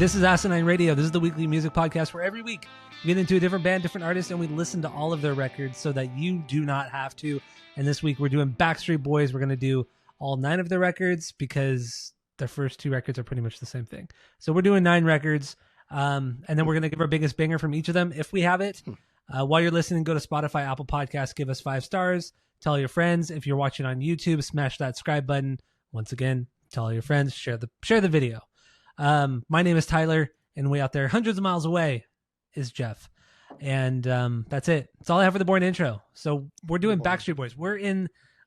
This is Asinine Radio. This is the weekly music podcast where every week we get into a different band, different artist, and we listen to all of their records so that you do not have to. And this week we're doing Backstreet Boys. We're going to do all 9 of their records because their first 2 records are pretty much the same thing. So we're doing 9 records, and then we're going to give our biggest banger from each of them if we have it. While you're listening, go to Spotify, Apple Podcasts, give us 5 stars. Tell your friends. If you're watching on YouTube, smash that subscribe button. Once again, tell all your friends. Share the video. My name is Tyler, and way out there, hundreds of miles away, is Jeff. And that's it. That's all I have for the boring intro. So we're doing Backstreet Boys.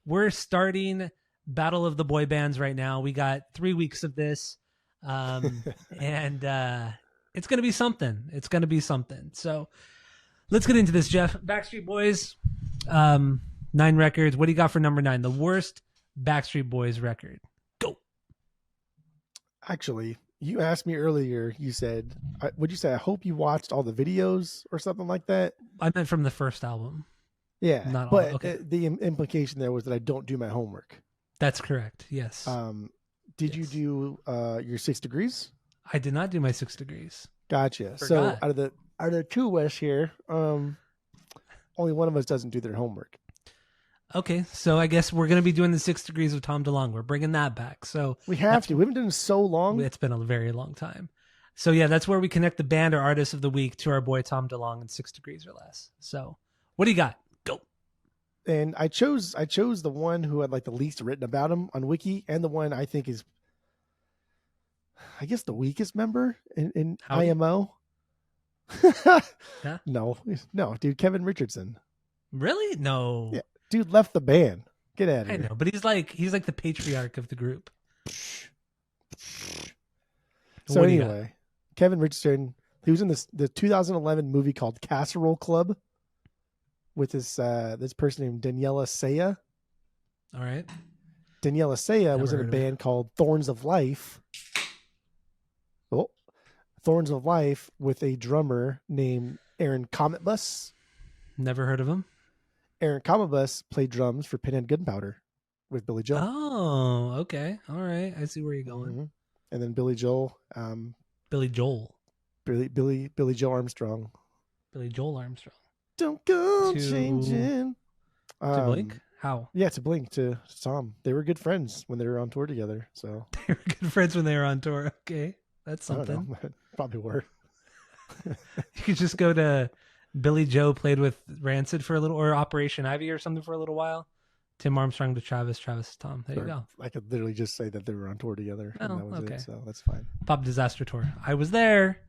We're starting Battle of the Boy Bands right now. We got 3 weeks of this, and it's gonna be something. It's gonna be something. So let's get into this, Jeff. Backstreet Boys, 9 records. What do you got for number 9? The worst Backstreet Boys record. Go. Actually, you asked me earlier, you said, would you say, I hope you watched all the videos or something like that? I meant from the first album. Yeah, not but all. Okay. The implication there was that I don't do my homework. That's correct. Yes. Did you do your 6 degrees? I did not do my 6 degrees. Gotcha. Forgot. So out of the 2 of us here, only one of us doesn't do their homework. Okay, so I guess we're going to be doing the 6 degrees of Tom DeLonge. We're bringing that back. So we have to. We haven't done it so long. It's been a very long time. So yeah, that's where we connect the band or artist of the week to our boy Tom DeLonge in 6 degrees or less. So what do you got? Go. And I chose the one who had like the least written about him on Wiki, and the one I think is, I guess, the weakest member in IMO. Yeah? No, dude, Kevin Richardson. Really? No. Yeah. Dude left the band. Get out of here. I know, but he's like the patriarch of the group. So anyway, Kevin Richardson, he was in the 2011 movie called Casserole Club with this person named Daniela Saya. All right. Daniela Saya was in a band called Thorns of Life. Oh, Thorns of Life with a drummer named Aaron Cometbus. Never heard of him. Aaron Cometbus played drums for Pinhead Gunpowder with Billy Joel. Oh, okay. All right. I see where you're going. Mm-hmm. And then Billy Joel. Billy Joel Armstrong. Billy Joel Armstrong. Don't go changing. To Blink? How? Yeah, to Blink, to Tom. They were good friends when they were on tour together. So they were good friends when they were on tour. Okay. That's something. I don't know. Probably were. You could just go to Billy Joe played with Rancid for a little, or Operation Ivy or something for a little while. Tim Armstrong to Travis to Tom. There you go. I could literally just say that they were on tour together. Oh, and that was okay. it, so that's fine. Pop Disaster Tour. I was there.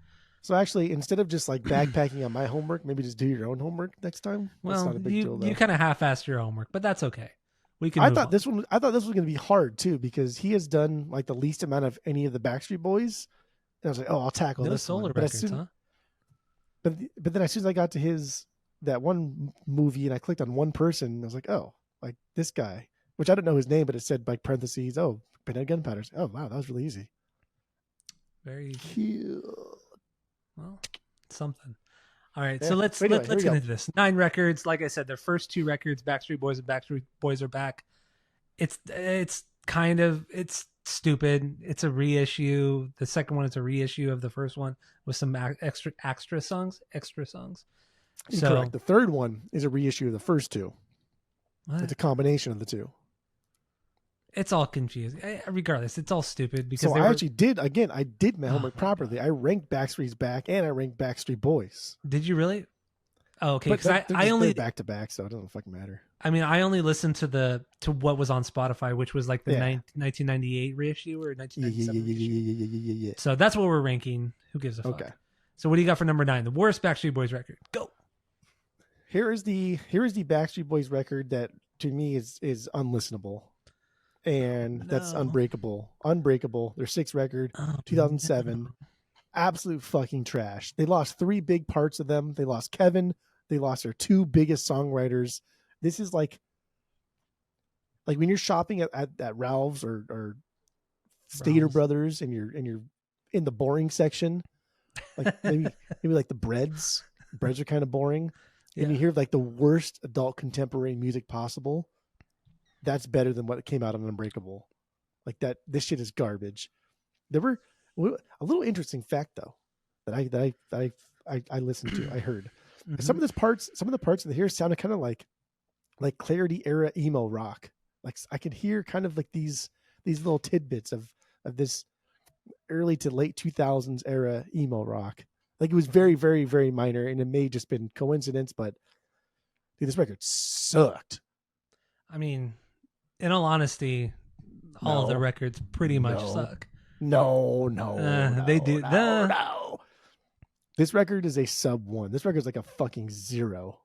So actually, instead of just like backpacking on my homework, maybe just do your own homework next time. Well, not a big deal, though. You kind of half-assed your homework, but that's okay. We can. I thought this was going to be hard too, because he has done like the least amount of any of the Backstreet Boys. And I was like, oh, I'll tackle this solo one. records, huh? But then as soon as I got to that one movie and I clicked on one person, I was like, oh, like this guy, which I don't know his name, but it said like parentheses, oh, Pinhead Gunpowder. Oh, wow, that was really easy. Very cute. Well, something. All right, yeah. so let's get into this. 9 records. Like I said, their first 2 records, Backstreet Boys and Backstreet Boys Are Back. It's stupid. It's a reissue. The second one is a reissue of the first one with some extra songs. Incorrect. The third one is a reissue of the first 2. What? It's a combination of the 2. It's all confusing. Regardless, it's all stupid because I did my homework properly. God. I ranked Backstreet's Back and I ranked Backstreet Boys. Did you really? Oh, okay. Because I only back to back, so it doesn't fucking matter. I mean, I only listened to what was on Spotify, which was like the 1998 reissue or 1997 reissue. Yeah. So that's what we're ranking. Who gives a fuck? Okay. So what do you got for number 9? The worst Backstreet Boys record. Go. Here is the Backstreet Boys record that to me is unlistenable. And that's Unbreakable. Their 6th record, 2007. No. Absolute fucking trash. They lost 3 big parts of them. They lost Kevin. They lost their 2 biggest songwriters. This is like when you're shopping at Ralph's or Stater Brothers and you're in the boring section, like maybe like the breads. Breads are kind of boring. Yeah. And you hear like the worst adult contemporary music possible. That's better than what came out on Unbreakable. Like that, this shit is garbage. A little interesting fact though that I listened to, I heard Mm-hmm. some of the parts in here sounded kind of like Clarity era emo rock. Like I could hear kind of like these little tidbits of this early to late 2000s era emo rock. Like it was very, very, very minor, and it may just been coincidence, but dude, this record sucked. I mean, in all honesty, all of the records pretty much suck. No, they do. No. This record is a sub 1. This record is like a fucking 0.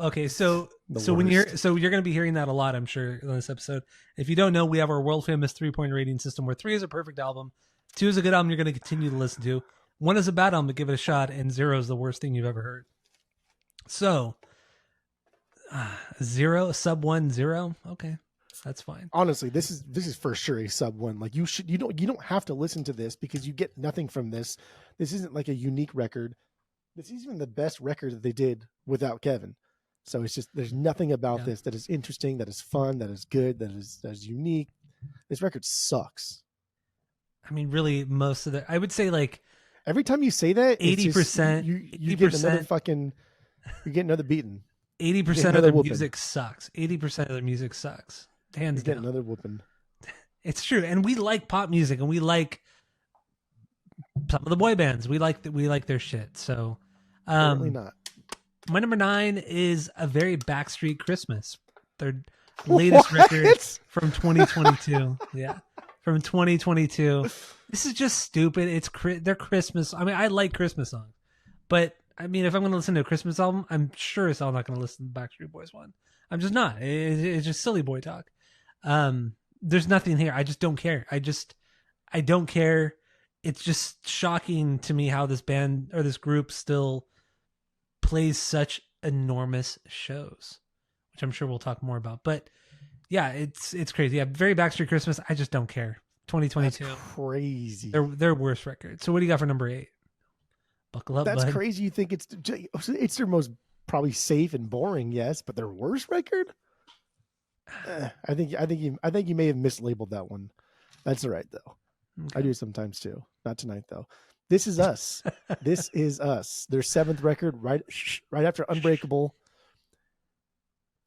Okay, so when you're going to be hearing that a lot, I'm sure, in this episode. If you don't know, we have our world famous 3-point rating system where 3 is a perfect album, 2 is a good album you're going to continue to listen to, 1 is a bad album, but give it a shot, and 0 is the worst thing you've ever heard. So 0, sub 1, 0. Okay, that's fine. Honestly, this is for sure a sub 1. Like you don't have to listen to this because you get nothing from this. This isn't like a unique record. This is even the best record that they did without Kevin. So it's just, there's nothing about this that is interesting, that is fun, that is good, that is unique. This record sucks. I mean, really, most of the, I would say like every time you say that, 80%, you get another fucking, you get another beating. 80% of their music sucks. 80% of their music sucks. Hands down. Another whooping. It's true, and we like pop music, and we like some of the boy bands. We like their shit. So, apparently not. My number 9 is A Very Backstreet Christmas, their latest record from 2022. Yeah, from 2022. This is just stupid. It's their Christmas. I mean, I like Christmas songs, but I mean, if I'm going to listen to a Christmas album, I'm sure as hell not going to listen to the Backstreet Boys one. I'm just not. It's just silly boy talk. There's nothing here. I just don't care. I don't care. It's just shocking to me how this band or this group still plays such enormous shows, which I'm sure we'll talk more about. But yeah, it's crazy. Yeah, Very Backstreet Christmas. I just don't care. 2022. That's crazy. Their worst record. So what do you got for number 8? Buckle up. That's bud. crazy. You think it's their most probably safe and boring, yes, but their worst record? I think you may have mislabeled that one. That's all right though. Okay. I do sometimes too. Not tonight though. This Is Us. This Is Us. Their 7th record, right after Unbreakable.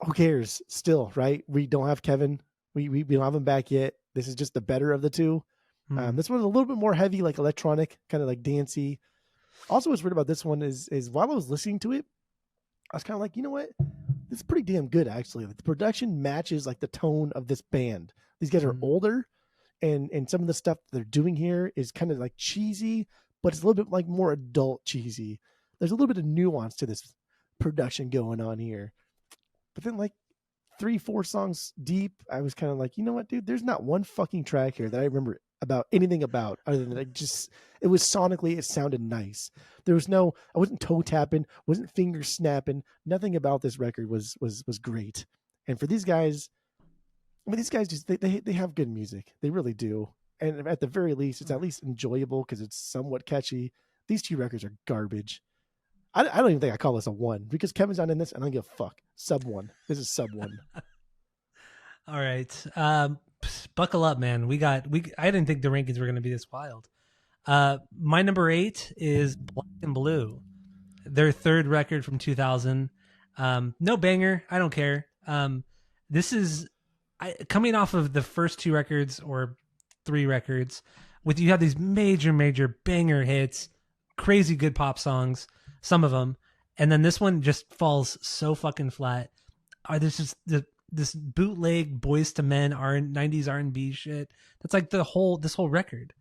Who cares? Still, right? We don't have Kevin. We don't have him back yet. This is just the better of the two. This one's a little bit more heavy, like electronic, kind of like dancey. Also, what's weird about this one is while I was listening to it, I was kind of like, you know what? This is pretty damn good, actually. Like, the production matches like the tone of this band. These guys are older, and some of the stuff they're doing here is kind of like cheesy, but it's a little bit like more adult cheesy. There's a little bit of nuance to this production going on here. But then like 3-4 songs deep, I was kind of like, you know what, dude? There's not one fucking track here that I remember about anything about other than it was sonically, it sounded nice. There was I wasn't toe tapping, wasn't finger snapping. Nothing about this record was great. And for these guys, I mean, these guys just they have good music. They really do. And at the very least, it's at least enjoyable because it's somewhat catchy. These 2 records are garbage. I don't even think I call this a 1 because Kevin's not in this, and I don't give a fuck. Sub 1. This is sub 1. All right. Buckle up, man. I didn't think the rankings were going to be this wild. My number 8 is Black and Blue, their 3rd record from 2000. No banger. I don't care. This is coming off of the first 2 records or 3 records you have these major banger hits, crazy good pop songs, some of them. And then this one just falls so fucking flat. There's just this bootleg Boys to Men 90s R&B shit. That's like this whole record.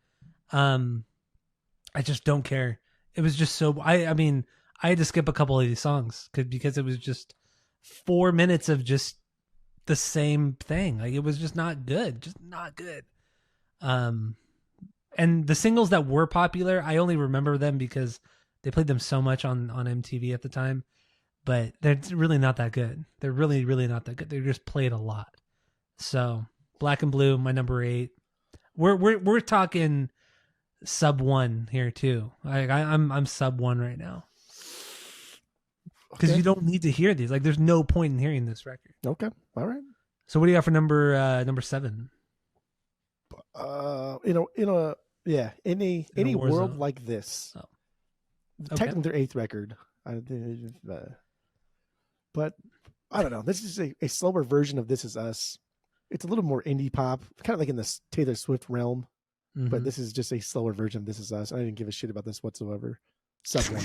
I just don't care. It was just so, I mean, I had to skip a couple of these songs because it was just 4 minutes of just the same thing. Like, it was just not good. And the singles that were popular, I only remember them because they played them so much on MTV at the time. But they're really not that good. They're really, really not that good. They're just played a lot. So Black and Blue, my number 8. We're talking sub 1 here too. I'm sub 1 right now. Because you don't need to hear these. Like, there's no point in hearing this record. Okay, all right. So what do you got for number 7? In any war world zone. like this. Oh. Okay. Technically their 8th record. But I don't know. This is a slower version of This Is Us. It's a little more indie pop, kind of like in the Taylor Swift realm. Mm-hmm. But this is just a slower version of This Is Us. I didn't give a shit about this whatsoever. Sub 1.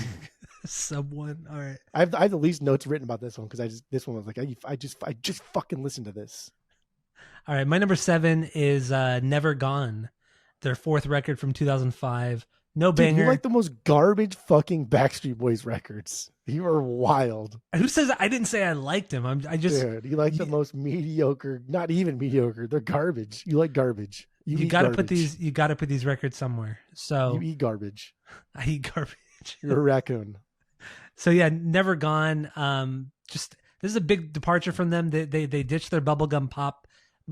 Sub 1. All right. I have the least notes written about this one because this one was like I just fucking listened to this. All right, my number 7 is Never Gone, their 4th record from 2005. No banger. Dude, you like the most garbage fucking Backstreet Boys records. You are wild. Who says I didn't say I liked them? Dude, you like the most mediocre, not even mediocre. They're garbage. You like garbage. You got to put these records somewhere. So you eat garbage. I eat garbage. You're a raccoon. So yeah, Never Gone. This is a big departure from them. They ditched their bubblegum pop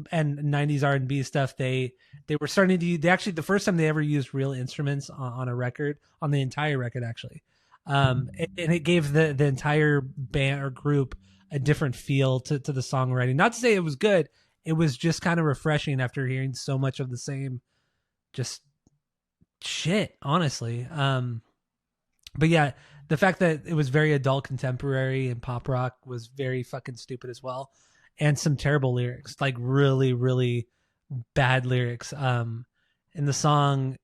and 90s R&B stuff. They were starting to the first time they ever used real instruments on a record, on the entire record actually. And it gave the entire band or group a different feel to the songwriting. Not to say it was good, it was just kind of refreshing after hearing so much of the same just shit, honestly. But yeah, the fact that it was very adult contemporary and pop rock was very fucking stupid as well. And some terrible lyrics, like really, really bad lyrics. In the song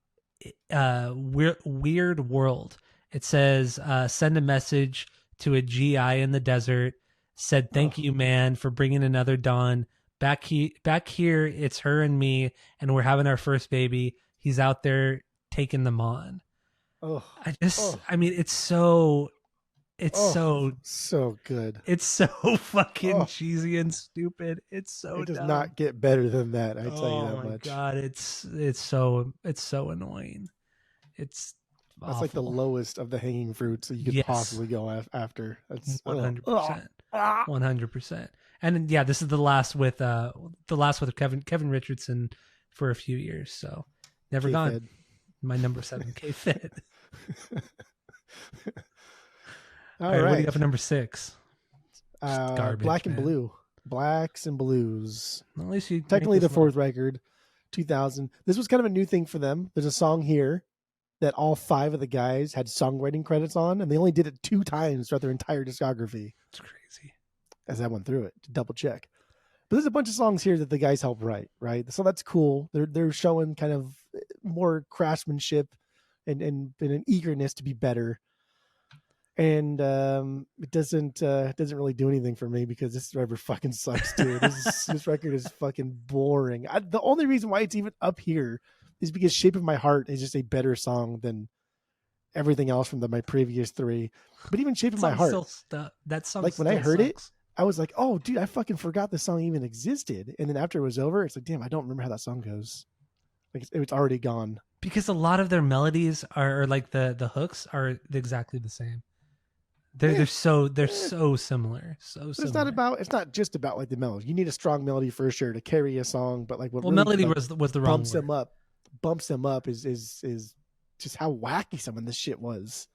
Weird World, it says, send a message to a GI in the desert. Said, thank you, man, for bringing another dawn. Back here, it's her and me, and we're having our first baby. He's out there taking them on. I mean, it's so good. It's so fucking cheesy and stupid. It's so it does dumb. not get better than that. I tell you that much. Oh my god, it's so annoying. It's awful. That's like the lowest of the hanging fruits that you could possibly go after. That's 100%. 100%. And yeah, this is the last with Kevin Richardson for a few years. So Never Gone. K-Fed. My number 7, K-Fed. All right. What do you got for number 6? Garbage, Black and Blue. Blacks and Blues. Well, at least you technically the 4th record, 2000. This was kind of a new thing for them. There's a song here that all 5 of the guys had songwriting credits on, and they only did it 2 times throughout their entire discography. It's crazy. As I went through it to double check. But there's a bunch of songs here that the guys helped write, right? So that's cool. They're showing kind of more craftsmanship and an eagerness to be better. And it doesn't really do anything for me because this record fucking sucks, dude. This record is fucking boring. The only reason why it's even up here is because Shape of My Heart is just a better song than everything else from my previous 3. But even Shape of My Heart, that song, like when I heard it, I was like, oh, dude, I fucking forgot this song even existed. And then after it was over, it's like, damn, I don't remember how that song goes. Like it's already gone. Because a lot of their melodies are like the hooks are exactly the same. They're so similar. So similar. It's not just about like the melody. You need a strong melody for sure to carry a song, but like what really, melody like, was the wrong word. Bumps them up is just how wacky some of this shit was.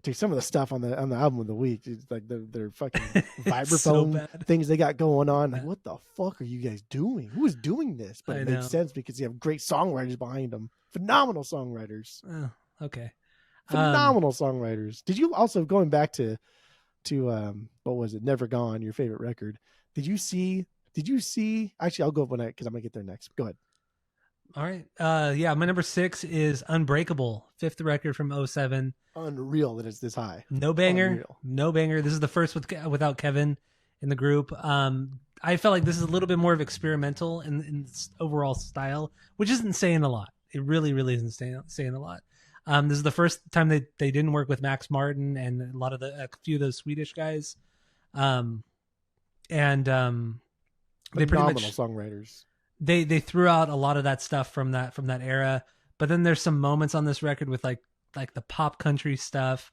Dude, some of the stuff on the album of the week, is like their fucking vibraphone things they got going on. Like, what the fuck are you guys doing? Who is doing this? But it makes sense because you have great songwriters behind them. Phenomenal songwriters. Oh, okay. Phenomenal songwriters. Did you also, going back to what was it? Never Gone, your favorite record. Did you see? Actually, I'll go up because I'm gonna get there next. Go ahead. All right. Yeah, my number 6 is Unbreakable, 5th record from 2007. Unreal that it's this high. No banger. No banger. This is the first without Kevin in the group. I felt like this is a little bit more of experimental in overall style, which isn't saying a lot. It really, really isn't saying a lot. This is the first time they didn't work with Max Martin and a few of those Swedish guys. They pretty much songwriters. They threw out a lot of that stuff from that era, but then there's some moments on this record with like the pop country stuff,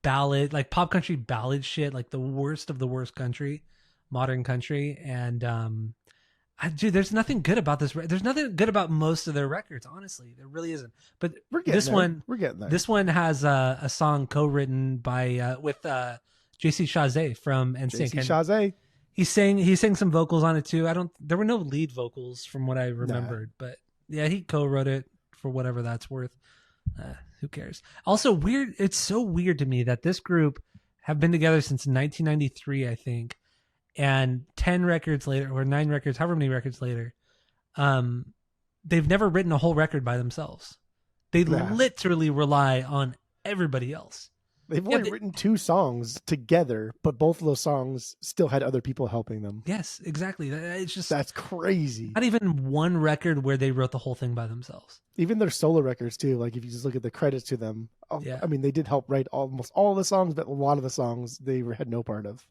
ballad, like pop country ballad shit, like the worst of the worst country, modern country. And dude, there's nothing good about this. There's nothing good about most of their records, honestly. There really isn't. But we're getting there. This one has a song co-written by with JC Chasez from NSYNC. JC Chasez. He sang some vocals on it too. There were no lead vocals from what I remembered, but yeah, he co-wrote it for whatever that's worth. Who cares? Also weird. It's so weird to me that this group have been together since 1993, I think, and 10 records later, or 9 records, however many records later, they've never written a whole record by themselves. They literally rely on everybody else. They've only written 2 songs together, but both of those songs still had other people helping them. Yes, exactly. It's just that's crazy. Not even one record where they wrote the whole thing by themselves. Even their solo records too. Like if you just look at the credits to them, I mean, they did help write almost all of the songs, but a lot of the songs they had no part of.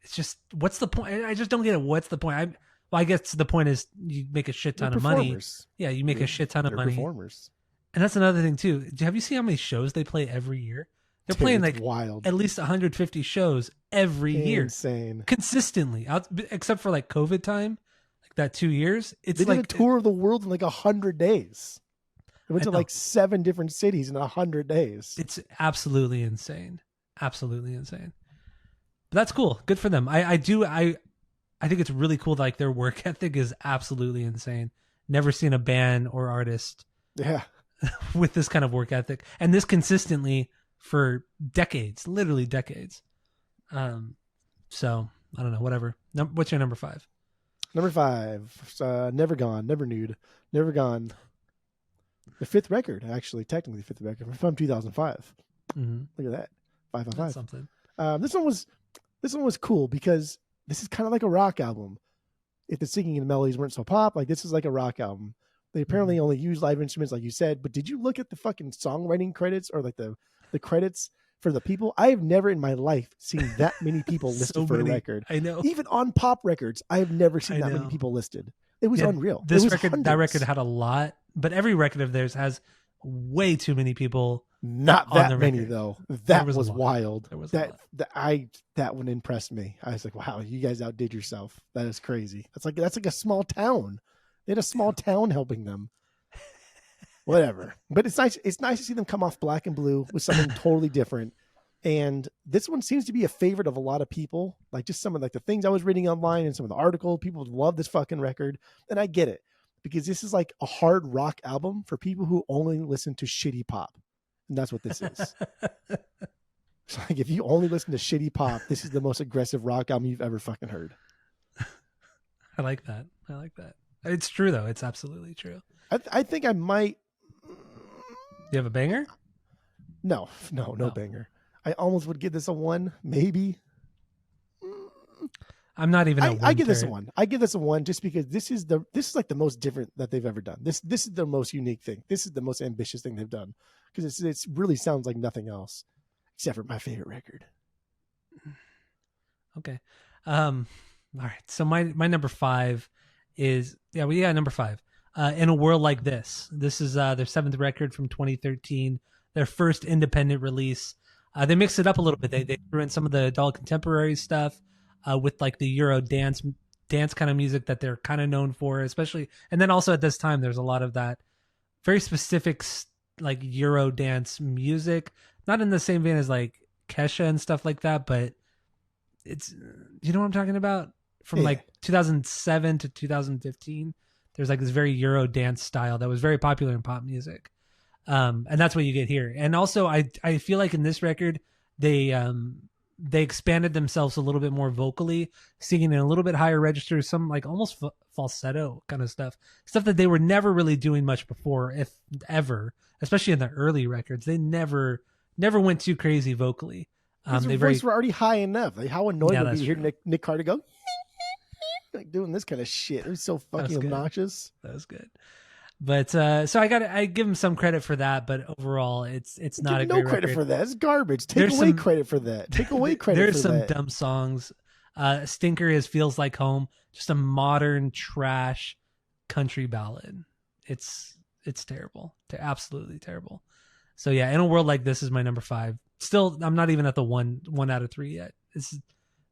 It's just, what's the point? I just don't get it. What's the point? I guess the point is you make a shit ton of money. Yeah, you make a shit ton of money. Performers. And that's another thing too. Have you seen how many shows they play every year? They're playing like wild. At least 150 shows every year. Insane. Consistently. Except for like COVID time, like that 2 years. It's they like did a tour of the world in like 100 days. They went to like 7 different cities in 100 days. It's absolutely insane. Absolutely insane. But that's cool. Good for them. I think it's really cool. Like their work ethic is absolutely insane. Never seen a band or artist with this kind of work ethic. And this consistently for decades, literally decades. So I don't know, whatever. What's your number 5? Number 5, Never Gone, Never Nude, Never Gone. The 5th record, actually, technically the 5th record from 2005. Mm-hmm. Look at that, 5 on 5. Something. This one was cool because this is kind of like a rock album. If the singing and the melodies weren't so pop, like this is like a rock album. They apparently only use live instruments, like you said. But did you look at the fucking songwriting credits or like the credits for the people? I have never in my life seen that many people listed for a record. I know. Even on pop records, I have never seen that many people listed. It was unreal. That record had a lot, but every record of theirs has way too many people. Not that many though. That was wild. That one impressed me. I was like, wow, you guys outdid yourself. That is crazy. That's like a small town. They had a small town helping them. Whatever. But it's nice. It's nice to see them come off Black and Blue with something totally different. And this one seems to be a favorite of a lot of people. Like just some of like the things I was reading online and some of the articles, people love this fucking record. And I get it because this is like a hard rock album for people who only listen to shitty pop. And that's what this is. So like if you only listen to shitty pop, this is the most aggressive rock album you've ever fucking heard. I like that. It's true though. It's absolutely true. I think I might. You have a banger? No banger. I almost would give this a 1, maybe. I'm not even. I give this a 1. I give this a 1 just because this is like the most different that they've ever done. This is the most unique thing. This is the most ambitious thing they've done because it really sounds like nothing else except for my favorite record. Okay. All right. So my number 5 is number 5. In a World Like This. This is their 7th record from 2013. Their first independent release. They mixed it up a little bit. They threw in some of the adult contemporary stuff with like the Euro dance kind of music that they're kind of known for, especially. And then also at this time, there's a lot of that very specific like Euro dance music, not in the same vein as like Kesha and stuff like that, but it's, you know what I'm talking about? From like 2007 to 2015, there's like this very Euro dance style that was very popular in pop music. And that's what you get here. And also I feel like in this record, they expanded themselves a little bit more vocally, singing in a little bit higher register, some like almost falsetto kind of stuff that they were never really doing much before, if ever, especially in the early records. They never went too crazy vocally. Their voice were already high enough. Like how annoying would be to hear Nick Carter go like doing this kind of shit. It was so fucking obnoxious. That was good. But so I give him some credit for that, but overall it's not a great record. No credit for that. It's garbage. Take away credit for that. Take away credit for that. There's some dumb songs. Stinker is Feels Like Home, just a modern trash country ballad. It's terrible. Absolutely terrible. So yeah, In a World Like This is my number 5. Still, I'm not even at the 1 out of 3 yet. It's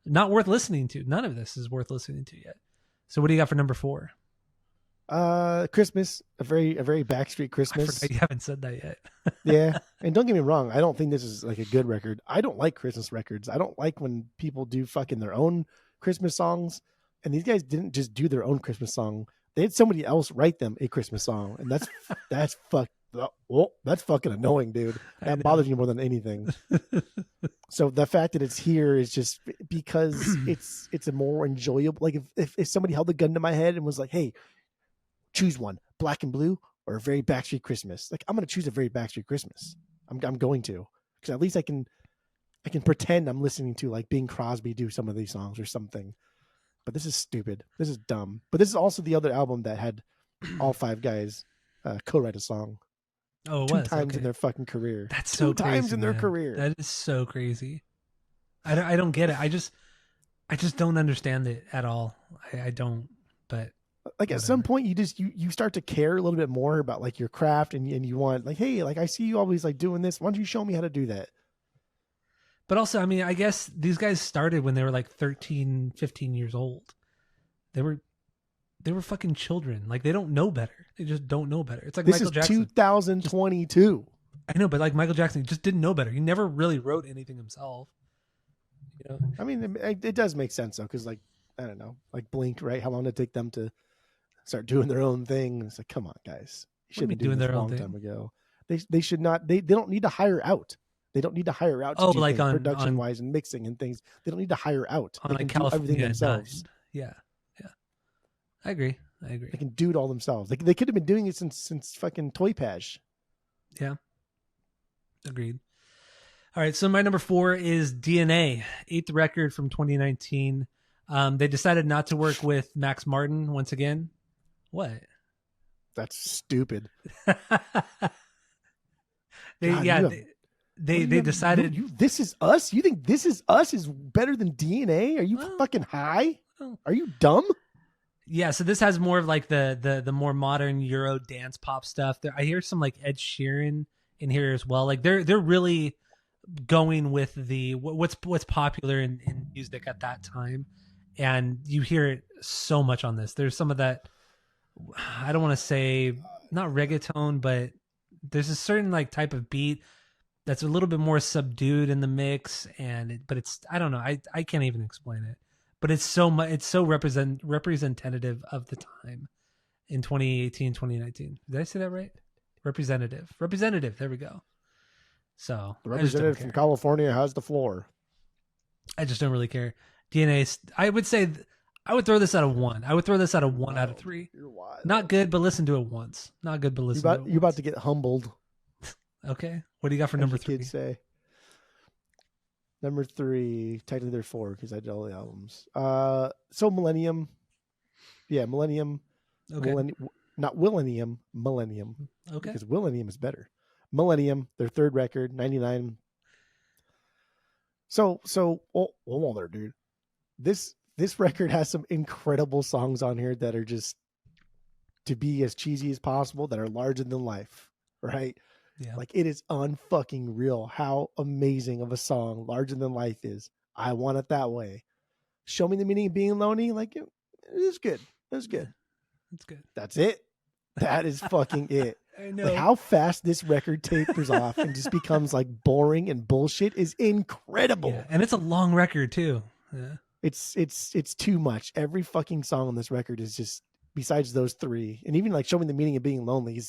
not worth listening to. None of this is worth listening to yet. So what do you got for number 4? Christmas, a very Backstreet Christmas. I forgot you haven't said that yet. Yeah, and don't get me wrong, I don't think this is like a good record. I don't like Christmas records. I don't like when people do fucking their own Christmas songs, and these guys didn't just do their own Christmas song. They had somebody else write them a Christmas song, and that's fucking annoying, dude. That bothers me more than anything. So the fact that it's here is just because it's a more enjoyable. Like if somebody held a gun to my head and was like, "Hey, choose one, Black and Blue or a Very Backstreet Christmas," like I'm gonna choose a Very Backstreet Christmas. I'm going to, because at least I can pretend I'm listening to like Bing Crosby do some of these songs or something. But this is stupid. This is dumb. But this is also the other album that had all 5 guys co-write a song. Oh, it 2 was times in their fucking career. That's so 2 crazy, times in their man. career. That is so crazy. I don't get it. I just don't understand it at all. I don't. But like at some point you start to care a little bit more about like your craft, and you want like, hey, like I see you always like doing this. Why don't you show me how to do that? But also, I mean, I guess these guys started when they were like 13, 15 years old. They were fucking children. Like, they don't know better. They just don't know better. It's like this Michael Jackson. 2022. I know, but like Michael Jackson, he just didn't know better. He never really wrote anything himself. You know? I mean, it does make sense though, because like, I don't know, like Blink, right? How long did it take them to start doing their own thing? It's like, come on, guys. You should be doing this a long time ago. They should not. They don't need to hire out. They don't need to hire out to do like things, on production-wise and mixing and things. They don't need to hire out. On they can California, do everything themselves. Yeah. I agree. They can do it all themselves. They could have been doing it since fucking Toy Pash. Yeah. Agreed. All right, so my number 4 is DNA, 8th record from 2019. They decided not to work with Max Martin once again. What? That's stupid. They decided This Is Us. You think This Is Us is better than DNA? Are you fucking high? Are you dumb? Yeah, so this has more of like the more modern Euro dance pop stuff. I hear some like Ed Sheeran in here as well. Like they're really going with the what's popular in music at that time, and you hear it so much on this. There's some of that, I don't want to say not reggaeton, but there's a certain like type of beat that's a little bit more subdued in the mix, but it's, I don't know, I can't even explain it, but it's so much, it's so representative of the time in 2018, 2019. Did I say that right? Representative. There we go. So the representative from California has the floor. I just don't really care. DNA, I would say, I would throw this at a 1. I would throw this at a 1 out of 3. You're wild. Not good, but listen to it once. Not good, but listen to it once. You're about to get humbled. Okay. What do you got for number 3? Kids say. Number 3, technically they're 4 because I did all the albums. So Millennium. Yeah, Millennium. Okay. Not Millennium, Millennium. Okay. Because Millennium is better. Millennium, their 3rd record, 99. So hold on there, dude. This record has some incredible songs on here that are just to be as cheesy as possible, that are larger than life, right? Yeah. Like, it is unfucking real how amazing of a song Larger Than Life is. I Want It That Way. Show Me the Meaning of Being Lonely. Like, it is good. It's good. It's good. That's it. That is fucking it. I know. Like, how fast this record tapers off and just becomes like boring and bullshit is incredible. Yeah. And it's a long record too. Yeah. It's too much. Every fucking song on this record is just, besides those 3, and even like Show Me the Meaning of Being Lonely,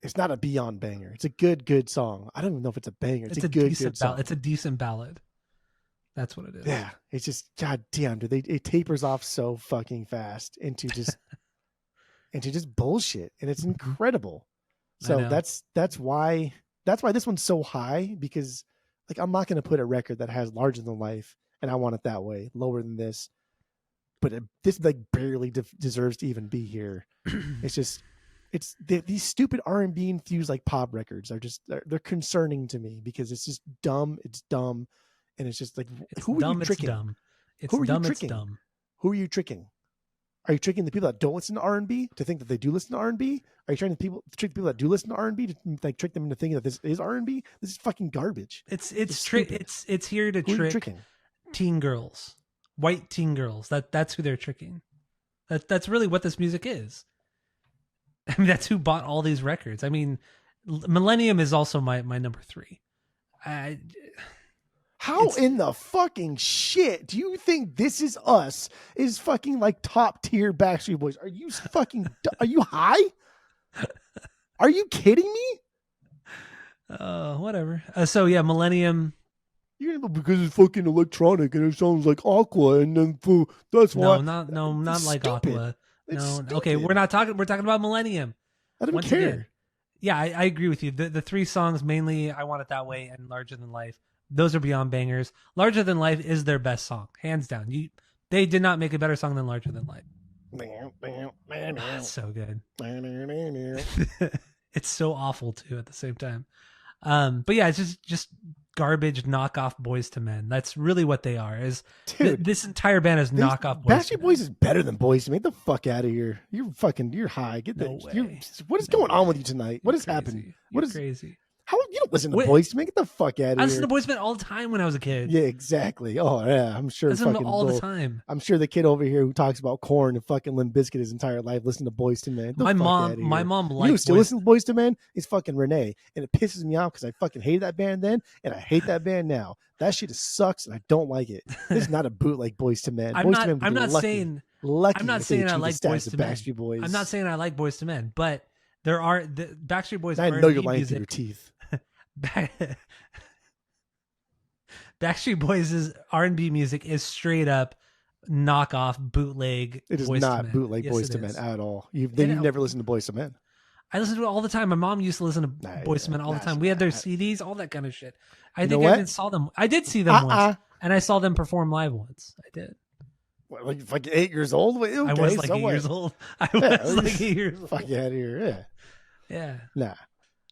it's not a beyond banger. It's a good song. I don't even know if it's a banger. It's a good song. It's a decent ballad. That's what it is. Yeah. It's just, god damn, dude. It tapers off so fucking fast into just bullshit, and it's incredible. So that's why this one's so high, because like, I'm not going to put a record that has Larger Than Life and I Want It That Way lower than this, but this like barely deserves to even be here. It's just, these stupid R&B infused like pop records are just, they're concerning to me, because it's just dumb. It's dumb. And it's just like, who are you tricking? It's dumb. Who are you tricking? Are you tricking the people that don't listen to R&B to think that they do listen to R&B? Are you trying to trick the people that do listen to R&B to like trick them into thinking that this is R&B? This is fucking garbage. It's here to trick teen girls, white teen girls. That's who they're tricking. That's really what this music is. I mean, that's who bought all these records. I mean, Millennium is also my number 3. How in the fucking shit do you think This Is Us is fucking like top tier Backstreet Boys? Are you high? Are you kidding me? Whatever. So yeah, Millennium. Because it's fucking electronic and it sounds like Aqua, and then that's why. Not like Aqua. Stupid. Okay, we're talking about Millennium. I don't care. Again, yeah, I agree with you. The three songs mainly, I Want It That Way and Larger Than Life. Those are beyond bangers. Larger Than Life is their best song, hands down. They did not make a better song than Larger Than Life. It's so good. It's so awful too at the same time. But yeah, it's just garbage knockoff Boys to Men. That's really what they are. This entire band is knockoff Boys. Backstreet Boys is better than Boys to Men. Get the fuck out of here. You're high. What is going on with you tonight? What is happening? What is crazy? How you don't listen to Boys to Men? Get the fuck out of here. I listened to Boys to Men all the time when I was a kid. Yeah, exactly. Oh yeah, I'm sure. The time. I'm sure the kid over here who talks about corn and fucking Limp Bizkit his entire life listened to Boys to Men. My mom liked. You still listen to Boys to Men? It's fucking Renee, and it pisses me off because I fucking hated that band then, and I hate that band now. That shit sucks, and I don't like it. This is not a boot like Boys to Men. I'm not saying I like Boys to Men. Backstreet Boys. I'm not saying I like Boys to Men, but there are the Backstreet Boys. I know you're lying through your teeth. Backstreet Boys' R&B music is straight up knockoff bootleg. It is not bootleg Boys to Men at all. You've never listened to Boys to Men. I listen to it all the time. My mom used to listen to Boys to Men all the time. We had their CDs, all that kind of shit. I even saw them. I did see them once, and I saw them perform live once. I did. What, like 8 years old? Okay, I was like 8 years old. I was like 8 years old. Fuck you out of here. Yeah. Nah.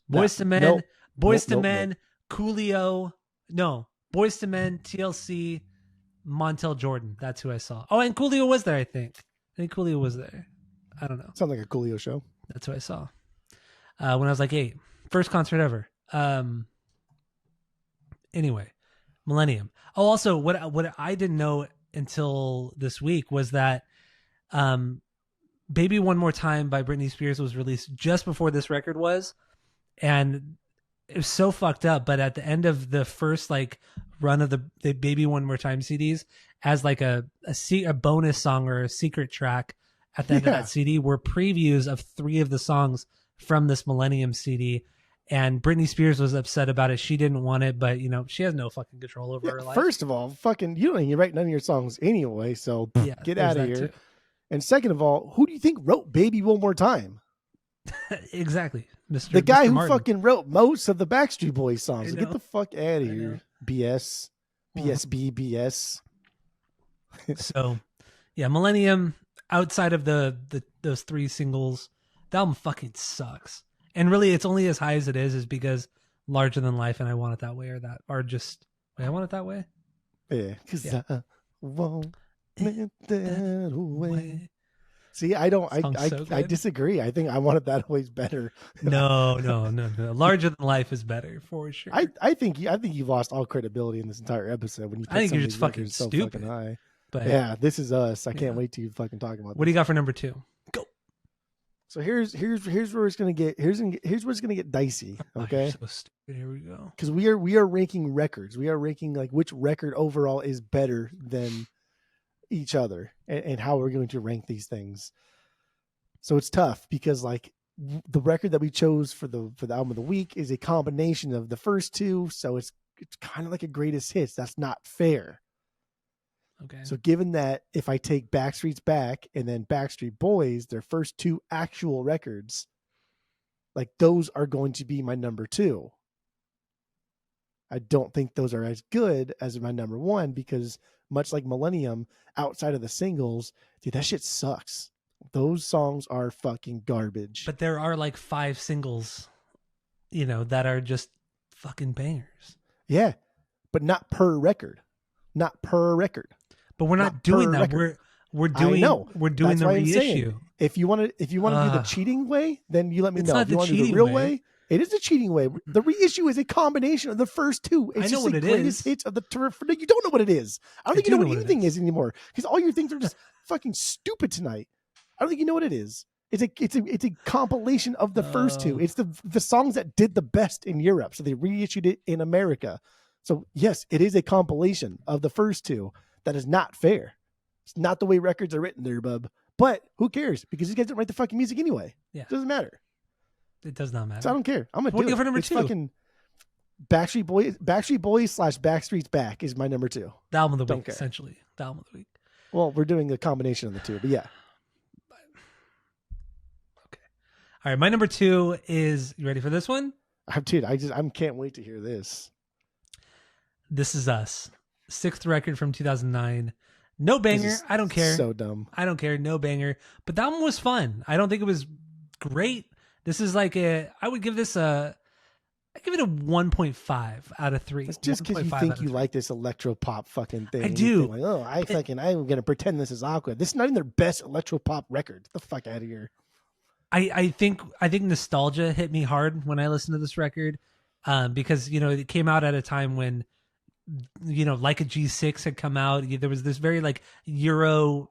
Boys to Men. Boys to Men, Coolio, Boys to Men, TLC, Montel Jordan. That's who I saw. Oh, and Coolio was there, I think. Coolio was there. I don't know. Sounds like a Coolio show. That's who I saw when I was like 8. First concert ever. Anyway, Millennium. Oh, also, what I didn't know until this week was that Baby One More Time by Britney Spears was released just before this record was. And it was so fucked up, but at the end of the first run of the Baby One More Time CDs, as like a bonus song or a secret track at the end of that CD were previews of 3 of the songs from this Millennium CD. And Britney Spears was upset about it. She didn't want it, but she has no fucking control over her life. First of all, fucking you don't even write none of your songs anyway, so get out of here. Too. And second of all, who do you think wrote Baby One More Time? Exactly. The guy who fucking wrote most of the Backstreet Boys songs. Get the fuck out of here. BS. BSB, BS. So, yeah, Millennium, outside of those 3 singles, the album fucking sucks. And really, it's only as high as it is because Larger Than Life and I Want It That Way are just, I Want It That Way? Yeah, because I won't let that away. See, I disagree. I think I Want It That Way is better. No. Larger Than Life is better for sure. I think you've lost all credibility in this entire episode when you. I think you're just fucking stupid. So fucking high. But yeah, This Is Us. I can't wait to fucking talk about. What do you got for number 2? Go. So here's where it's gonna get. Here's where it's gonna get dicey. Okay. So stupid. Here we go. Because we are ranking records. We are ranking which record overall is better than each other and how we're going to rank these things. So it's tough because the record that we chose for the album of the week is a combination of the first 2. So it's kind of like a greatest hits. That's not fair. Okay. So given that if I take Backstreet's Back and then Backstreet Boys, their first 2 actual records, those are going to be my number 2. I don't think those are as good as my number 1 because much like Millennium, outside of the singles, dude, that shit sucks. Those songs are fucking garbage. But there are 5 singles, that are just fucking bangers. Yeah, but not per record. But we're not doing that. Record. We're doing the reissue. If you want to do the cheating way, then you let me know. Not if you the want to do the real way, it is the cheating way. The reissue is a combination of the first 2. It's I know what it is. Hits of the turf. You don't know what it is. I don't think you know what anything is anymore because all your things are just fucking stupid tonight. I don't think you know what it is. It's a compilation of the first 2. It's the songs that did the best in Europe, so they reissued it in America. So yes, it is a compilation of the first two. That is not fair. It's not the way records are written there, bub. But who cares? Because these guys don't write the fucking music anyway. Yeah. It doesn't matter. It does not matter. So I don't care. I'm gonna What do do you it. go for number It's 2? Fucking Backstreet Boys / Backstreet's Back is my number 2. The album of the Don't week, care. essentially. The album of the week. Well, we're doing a combination of the two, but yeah. Okay. All right. My number 2 is, you ready for this one? Dude, I can't wait to hear this. This Is Us. 6th record from 2009. No banger. I don't care. So dumb. I don't care. No banger. But that one was fun. I don't think it was great. This is like I would give this I give it a 1.5 out of 3. It's just because you think you like this electro pop fucking thing. I do. Like, oh, I'm gonna pretend this is awkward. This is not even their best electro pop record. Get the fuck out of here. I think nostalgia hit me hard when I listened to this record, because it came out at a time when like a G6 had come out. There was this very like Euro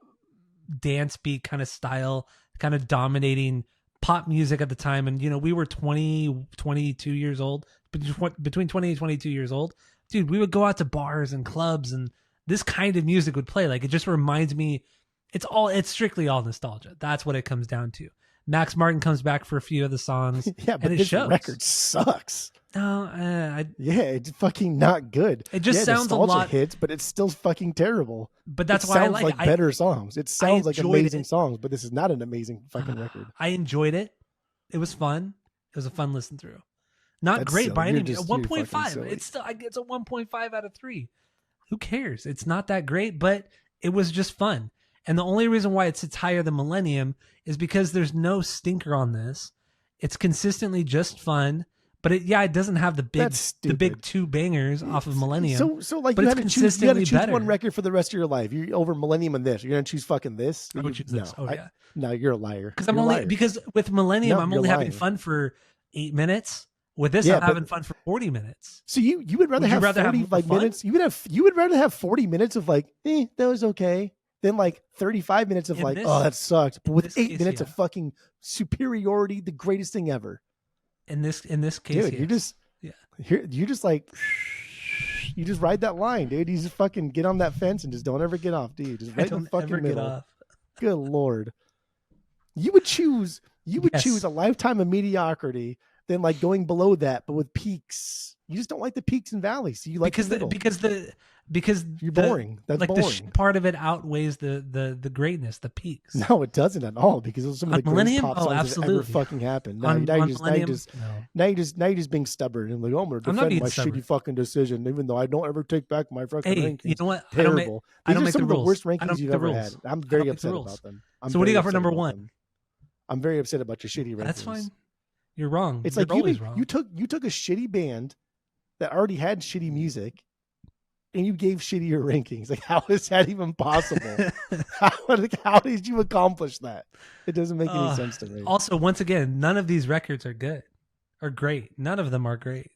dance beat kind of style, kind of dominating pop music at the time. And we were 22 years old, between 20 and 22 years old. Dude, we would go out to bars and clubs, and this kind of music would play. Like, it just reminds me, it's strictly all nostalgia. That's what it comes down to. Max Martin comes back for a few of the songs. Yeah, but this record sucks. No, it's fucking not good. It just sounds a lot hits, but it's still fucking terrible. But that's it why sounds like better songs. It sounds like amazing songs, but this is not an amazing fucking record. I enjoyed it. It was fun. It was a fun listen through. Not great silly. by any You're means. 1.5. It's still it's a 1.5 out of 3. Who cares? It's not that great, but it was just fun. And the only reason why it sits higher than Millennium is because there's no stinker on this. It's consistently just fun, but it doesn't have the big 2 bangers off of Millennium. So like, but you it's had consistently to choose better. one record for the rest of your life. You're over Millennium and this. You're gonna choose fucking this. I would choose this. No, you're a liar. Because with Millennium, I'm only having fun for 8 minutes. With this, I'm having fun for 40 minutes. So you would rather have 45 minutes. You would rather have 40 minutes of like, that was okay. Then like 35 minutes of that sucked. But with 8 minutes of fucking superiority, the greatest thing ever. In this case, dude, you're just like, you just ride that line, dude. You just fucking get on that fence and just don't ever get off, dude. Just right in the fucking middle. Get off. Good Lord. You would choose a lifetime of mediocrity than like going below that, but with peaks. You just don't like the peaks and valleys. So you like because you're boring. That's like boring. The shit part of it outweighs the greatness, the peaks. No, it doesn't at all, because those are some of the greatest pop songs that ever fucking happened. Now you're just being stubborn and like, I'm gonna defend my shitty fucking decision, even though I don't ever take back my fucking rankings. You know what? Terrible. I don't These are some of the worst rankings you've ever rules. had. I'm very upset about them. So what do you got for number 1? I'm very upset about your shitty rankings. That's fine. You're wrong. It's You're like always wrong. You took a shitty band that already had shitty music, and you gave shittier rankings. Like, how is that even possible? how did you accomplish that? It doesn't make any sense to me. Also, once again, none of these records are good or great. None of them are great.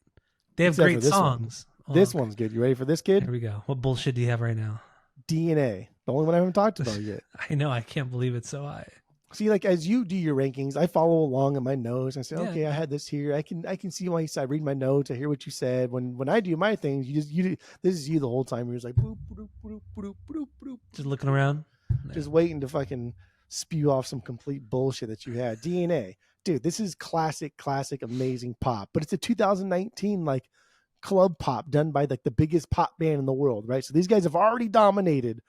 They have great songs. This one's good. You ready for this, kid? Here we go. What bullshit do you have right now? DNA. The only one I haven't talked about yet. I know. I can't believe it's so high. See, like, as you do your rankings, I follow along in my notes. I say, okay, I had this here. I can see why you said. I read my notes. I hear what you said. When I do my things, this is you the whole time. You're just like, boop, boop, boop, boop, boop, boop, just looking around, just waiting to fucking spew off some complete bullshit that you had. DNA, dude, this is classic, amazing pop. But it's a 2019 like club pop done by like the biggest pop band in the world, right? So these guys have already dominated,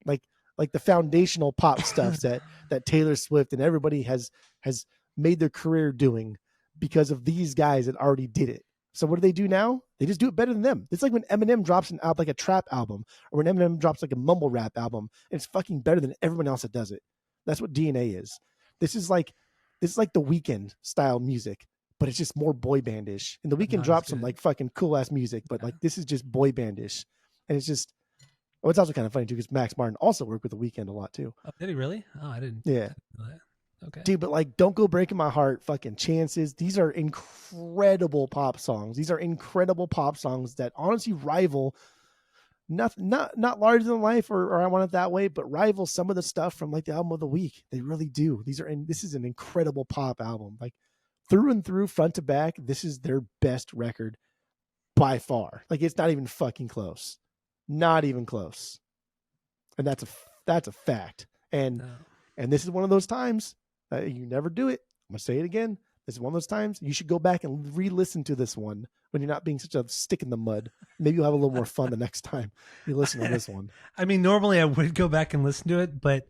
like the foundational pop stuff that Taylor Swift and everybody has made their career doing because of these guys that already did it. So what do they do now? They just do it better than them. It's like when Eminem drops an album, like a trap album, or when Eminem drops like a mumble rap album, and it's fucking better than everyone else that does it. That's what DNA is. This is like the Weeknd style music, but it's just more boy bandish. And the Weeknd drops some like fucking cool ass music, but like this is just boy bandish, and it's just. Oh, it's also kind of funny too because Max Martin also worked with The Weeknd a lot too. Oh, did he really? Oh, I didn't. Yeah. Know that. Okay. Dude, but like, Don't Go Breaking My Heart, fucking Chances. These are incredible pop songs. These are incredible pop songs that honestly rival, not Larger Than Life or I Want It That Way, but rival some of the stuff from like the album of the week. They really do. This is an incredible pop album. Like through and through, front to back, this is their best record. by far. Like, it's not even fucking close. Not even close. And that's a fact. And this is one of those times that you never do it. I'm gonna say it again. This is one of those times you should go back and re-listen to this one when you're not being such a stick in the mud. Maybe you'll have a little more fun the next time you listen to this one. I mean, normally I would go back and listen to it, but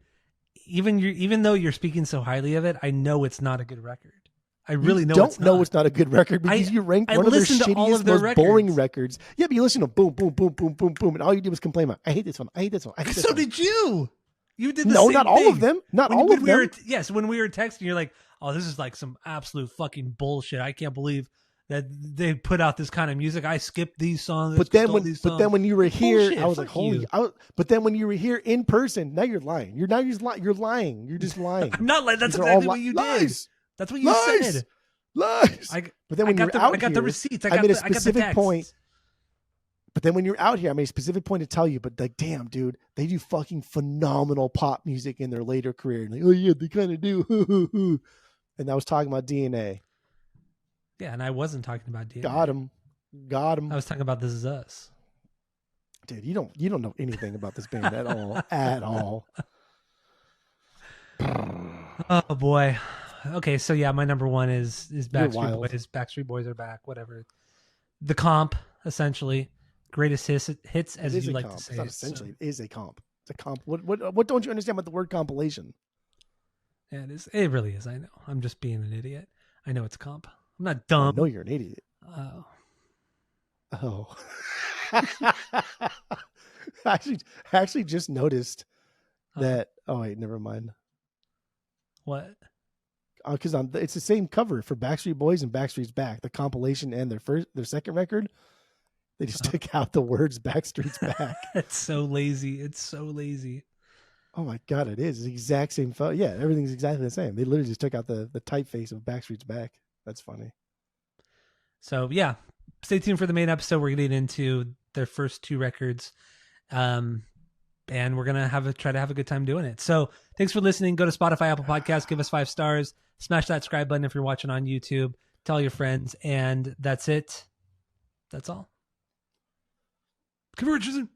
even though you're speaking so highly of it, I know it's not a good record. I really know it's not a good record because you ranked one of their shittiest, most boring records. Yeah, but you listen to boom, boom, boom, boom, boom, boom, and all you did was complain about, I hate this one, I hate this one, I hate this one. So did you. You did the no, same not thing. all of them. Not all of them. Yes, when we were texting, you're like, oh, this is like some absolute fucking bullshit. I can't believe that they put out this kind of music. I skipped these songs. But then when you were here, bullshit, I was like, holy. But then when you were here in person, now you're lying. You're lying. You're just lying. I'm not lying. That's exactly what you did. That's what you said. Lies. But then when you're out here, I got the receipts. I made a specific point. But then when you're out here, I made a specific point to tell you, but like, damn, dude, they do fucking phenomenal pop music in their later career. And like, oh yeah, they kind of do. And I was talking about DNA. Yeah, and I wasn't talking about DNA. Got him. I was talking about This Is Us. Dude, you don't know anything about this band at all. At all. Oh boy. Okay, so yeah, my number one is Backstreet Boys. Backstreet Boys are back. Whatever. The comp, essentially, greatest hits as you like to say. It's not essentially. It is a comp. It's a comp. What don't you understand about the word compilation? Yeah, it is. It really is. I know. I'm just being an idiot. I know it's a comp. I'm not dumb. I know you're an idiot. Oh. I actually just noticed that. Oh wait, never mind. What? Because it's the same cover for Backstreet Boys and Backstreet's Back, the compilation and their second record. They just took out the words Backstreet's Back. It's so lazy. It's so lazy. Oh my God, it is. It's the exact same photo. Yeah, everything's exactly the same. They literally just took out the typeface of Backstreet's Back. That's funny. So yeah, stay tuned for the main episode. We're getting into their first two records. And we're going to try to have a good time doing it. So thanks for listening. Go to Spotify, Apple Podcasts, give us 5 stars, smash that subscribe button if you're watching on YouTube, tell your friends, and that's it. That's all. Convergence.